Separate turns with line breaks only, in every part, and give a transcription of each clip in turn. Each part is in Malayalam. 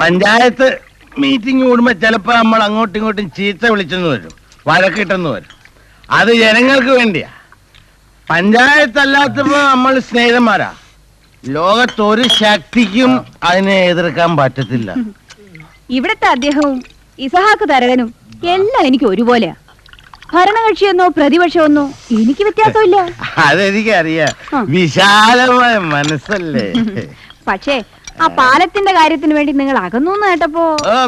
പഞ്ചായത്ത് മീറ്റിംഗ് കൂടുമ്പോ ചിലപ്പോ നമ്മൾ അങ്ങോട്ടും ഇങ്ങോട്ടും ചീത്ത വിളിച്ചെന്ന് വരും, വഴക്കിട്ടെന്ന് വരും. അത് ജനങ്ങൾക്ക് വേണ്ടിയാ. പഞ്ചായത്തല്ലാത്തപ്പോ നമ്മൾ സ്നേഹിതന്മാരാ. ലോകത്തൊരു ശക്തിക്കും അതിനെ എതിർക്കാൻ പറ്റത്തില്ല.
ഇവിടത്തെ അദ്ദേഹവും ഇസഹാക്ക് തരകനും എല്ലാം എനിക്ക് ഒരുപോലെയാ. ഭരണകക്ഷിയെന്നോ പ്രതിപക്ഷമെന്നോ എനിക്ക് വ്യത്യാസമില്ല.
അതെനിക്കറിയാം, വിശാലമായ മനസ്സല്ലേ.
പക്ഷേ ആ പാലത്തിന്റെ കാര്യത്തിന് വേണ്ടി നിങ്ങൾ അകന്നു കേട്ടപ്പോ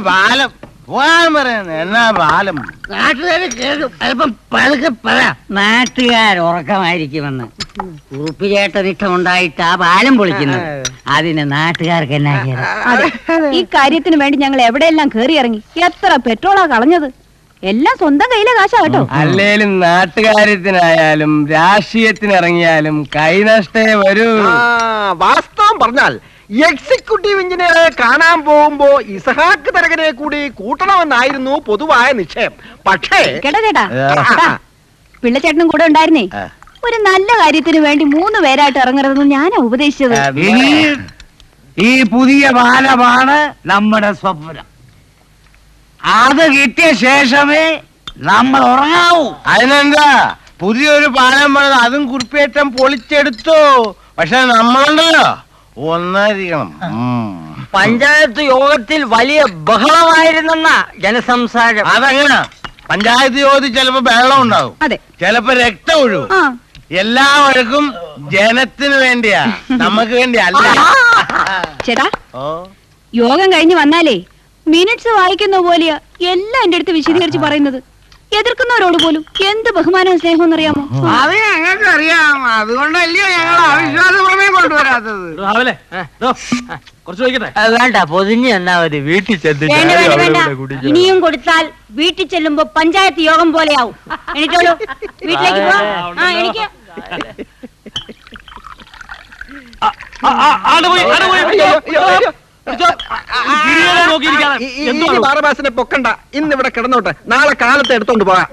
പാലം പോകാൻ പറയുന്നത് എന്നാ പാലം?
നാട്ടുകാര് കേൾക്കും, അല്പം പതുക്കെ പറ. നാട്ടുകാർ ഉറക്കമായിരിക്കുമെന്ന് ഉറുപ്പിച്ചേട്ടൻ ഇഷ്ടമുണ്ടായിട്ട് ആ പാലം പൊളിക്കുന്നത്. അതിന് നാട്ടുകാർക്ക് എന്നാ?
അതെ, ഈ കാര്യത്തിന് വേണ്ടി ഞങ്ങൾ എവിടെയെല്ലാം കേറി ഇറങ്ങി, എത്ര പെട്രോളാ കളഞ്ഞത്. എല്ലാം സ്വന്തം കയ്യിലെ കാശാ കേട്ടോ.
അല്ലേലും നാട്ടുകാര്യത്തിനായാലും രാഷ്ട്രീയത്തിന് ഇറങ്ങിയാലും കൈനഷ്ടേ വരൂ.
വാസ്തവം പറഞ്ഞാൽ എക്സിക്യൂട്ടീവ് എഞ്ചിനീയറെ കാണാൻ പോകുമ്പോ ഇസഹാക്ക് തരകനെ കൂടി കൂട്ടണമെന്നായിരുന്നു പൊതുവായ നിശ്ചയം. പക്ഷേ
കേട്ടാ ചേട്ടാ, പിള്ളച്ചേട്ടനും കൂടെ ഉണ്ടായിരുന്നേ. ഒരു നല്ല കാര്യത്തിന് വേണ്ടി 3 പേരായിട്ട് ഇറങ്ങരുതെന്ന് ഞാനാ ഉപദേശിച്ചത്.
ഇനി ഈ പുതിയ പാലമാണ് നമ്മുടെ സ്വപ്നം. അത് കിട്ടിയ ശേഷമേ നമ്മൾ ഉറങ്ങാവൂ.
അതിനെന്താ, പുതിയൊരു പാലം പണിത് അതും കുറിപ്പേറ്റം പൊളിച്ചെടുത്തോ. പക്ഷെ നമ്മളുണ്ടല്ലോ ഒന്നായിരിക്കണം.
പഞ്ചായത്ത് യോഗത്തിൽ വലിയ ബഹളമായിരുന്നെന്ന ജനസംസാരം.
അതെങ്ങനാ? പഞ്ചായത്ത് യോഗത്തിൽ ചിലപ്പോ വെള്ളം ഉണ്ടാവും,
അതെ,
ചിലപ്പോ രക്തം ഒഴുകും. എല്ലാ വഴക്കും ജനത്തിന് വേണ്ടിയാ, നമുക്ക് വേണ്ടി അല്ല.
ചേട്ടാ, യോഗം കഴിഞ്ഞ് വന്നാലേ മിനിറ്റ്സ് വായിക്കുന്ന പോലെയാ എല്ലാം എന്റെ അടുത്ത് വിശദീകരിച്ച് പറയുന്നത്. എതിർക്കുന്നവരോട് പോലും എന്ത് ബഹുമാനവും സ്നേഹവും എന്നറിയാമോ?
അത് ഞങ്ങൾക്ക് അറിയാം. അതുകൊണ്ടല്ലയോ ഞങ്ങൾ അവിശ്വാസ പ്രമേയം കൊണ്ടുവരാത്തത്. വേണ്ട, പൊതിഞ്ഞ് എന്നാ മതി. വീട്ടിൽ ചെന്ന്
ഇനിയും കൊടുത്താൽ വീട്ടിൽ ചെല്ലുമ്പോ പഞ്ചായത്ത് യോഗം പോലെയാവും. എണീറ്റോളൂ, വീട്ടിലേക്ക് പോ. എനിക്ക്
ബാറബാസിനെ പൊക്കണ്ട, ഇന്നിവിടെ കിടന്നോട്ടെ, നാളെ കാലത്ത് എടുത്തോണ്ട് പോകാം.